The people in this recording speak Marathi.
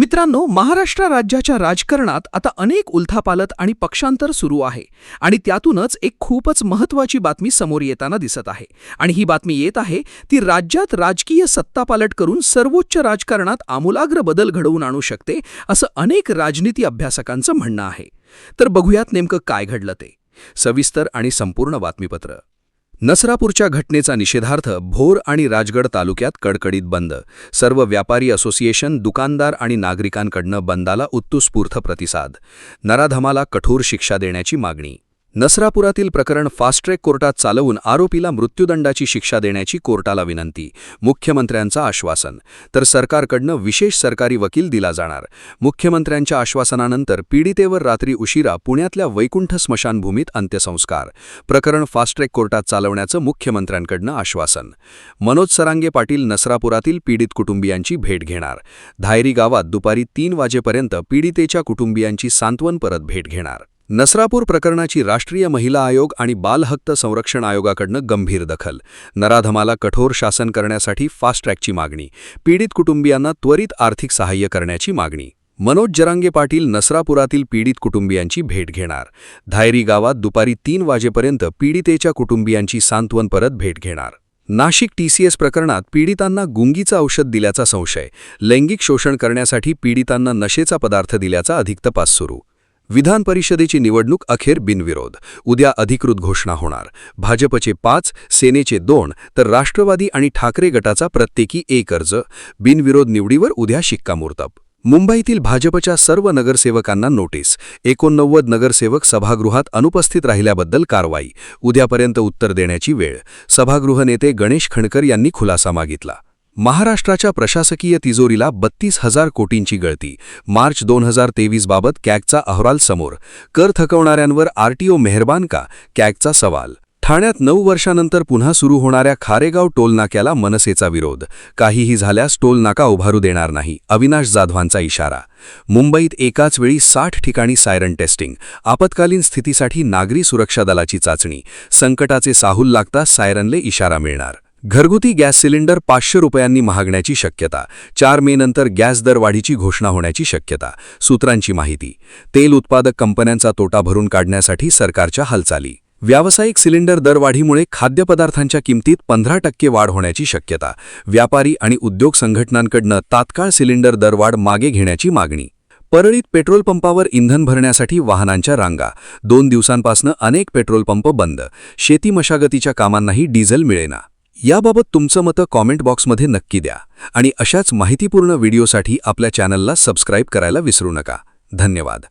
मित्रांनो, महाराष्ट्र राज्याच्या राजकारणात आता अनेक उलथापालथ आणि पक्षांतर सुरू आहे आणि त्यातूनच एक खूपच महत्त्वाची बातमी समोर येताना दिसत आहे. आणि ही बातमी येत आहे ती राज्यात राजकीय सत्तापालट करून सर्वोच्च राजकारणात आमूलाग्र बदल घडवून आणू शकते असं अनेक राजनीती अभ्यासकांचं म्हणणं आहे. तर बघूयात नेमकं काय घडलं ते. सविस्तर आणि संपूर्ण बातमीपत्र. नसरापूरच्या घटनेचा निषेधार्थ भोर आणि राजगड तालुक्यात कडकडीत बंद. सर्व व्यापारी असोसिएशन, दुकानदार आणि नागरिकांकडनं बंदाला उत्स्फूर्त प्रतिसाद. नराधमाला कठोर शिक्षा देण्याची मागणी. नसरापुरातील प्रकरण फास्ट ट्रॅक कोर्टात चालवून आरोपीला मृत्यूदंडाची शिक्षा देण्याची कोर्टाला विनंती. मुख्यमंत्र्यांचं आश्वासन. तर सरकारकडनं विशेष सरकारी वकील दिला जाणार. मुख्यमंत्र्यांच्या आश्वासनानंतर पीडितेवर रात्री उशिरा पुण्यातल्या वैकुंठ स्मशानभूमीत अंत्यसंस्कार. प्रकरण फास्ट ट्रॅक कोर्टात चालवण्याचं मुख्यमंत्र्यांकडनं आश्वासन. मनोज सरांगे पाटील नसरापुरातील पीडित कुटुंबियांची भेट घेणार. धायरी गावात दुपारी 3 वाजेपर्यंत पीडितेच्या कुटुंबियांची सांत्वनपरत भेट घेणार. नसरापूर प्रकरणाची राष्ट्रीय महिला आयोग आणि बाल हक्क संरक्षण आयोगाकडनं गंभीर दखल. नराधमाला कठोर शासन करण्यासाठी फास्ट ट्रॅकची मागणी. पीडित कुटुंबियांना त्वरित आर्थिक सहाय्य करण्याची मागणी. मनोज जरांगे पाटील नसरापुरातील पीडित कुटुंबियांची भेट घेणार. धायरी गावात दुपारी 3 वाजेपर्यंत पीडितेच्या कुटुंबियांची सांत्वनपरत भेट घेणार. नाशिक TCS प्रकरणात पीडितांना गुंगीचं औषध दिल्याचा संशय. लैंगिक शोषण करण्यासाठी पीडितांना नशेचा पदार्थ दिल्याचा अधिक तपास सुरू. विधान परिषदेची निवडणूक अखेर बिनविरोध. उद्या अधिकृत घोषणा होणार. भाजपचे 5, सेनेचे 2 तर राष्ट्रवादी आणि ठाकरे गटाचा प्रत्येकी 1 अर्ज. बिनविरोध निवडीवर उद्या शिक्कामोर्तब. मुंबईतील भाजपच्या सर्व नगरसेवकांना नोटीस. 89 नगरसेवक सभागृहात अनुपस्थित राहिल्याबद्दल कारवाई. उद्यापर्यंत उत्तर देण्याची वेळ. सभागृह नेते गणेश खणकर यांनी खुलासा मागितला. महाराष्ट्राच्या प्रशासकीय तिजोरीला 32,000 कोटींची गळती. मार्च 2023 बाबत कॅगचा अहवाल समोर. कर थकवणाऱ्यांवर RTO मेहरबान का? कॅगचा सवाल. ठाण्यात 9 वर्षांनंतर पुन्हा सुरू होणाऱ्या खारेगाव टोलनाक्याला मनसेचा विरोध. काहीही झाल्यास टोलनाका उभारू देणार नाही, अविनाश जाधवांचा इशारा. मुंबईत एकाच वेळी 60 ठिकाणी सायरन टेस्टिंग. आपत्कालीन स्थितीसाठी नागरी सुरक्षा दलाची चाचणी. संकटाचे साहूल लागताच सायरनले इशारा मिळणार. घरगुती गॅस सिलेंडर 500 रुपयांनी महागण्याची शक्यता. 4 मे नंतर गॅस दरवाढीची घोषणा होण्याची शक्यता. सूत्रांची माहिती. तेल उत्पादक कंपन्यांचा तोटा भरून काढण्यासाठी सरकारच्या हालचाली. व्यावसायिक सिलेंडर दरवाढीमुळे खाद्यपदार्थांच्या किमतीत 15% वाढ होण्याची शक्यता. व्यापारी आणि उद्योग संघटनांकडनं तात्काळ सिलेंडर दरवाढ मागे घेण्याची मागणी. परळीत पेट्रोल पंपावर इंधन भरण्यासाठी वाहनांच्या रांगा. 2 दिवसांपासून अनेक पेट्रोल पंप बंद. शेती मशागतीच्या कामांनाही डिझेल मिळेना. याबाबत तुमचं मतं कॉमेंट बॉक्समध्ये नक्की द्या आणि अशाच माहितीपूर्ण व्हिडिओसाठी आपल्या चॅनलला सबस्क्राईब करायला विसरू नका. धन्यवाद.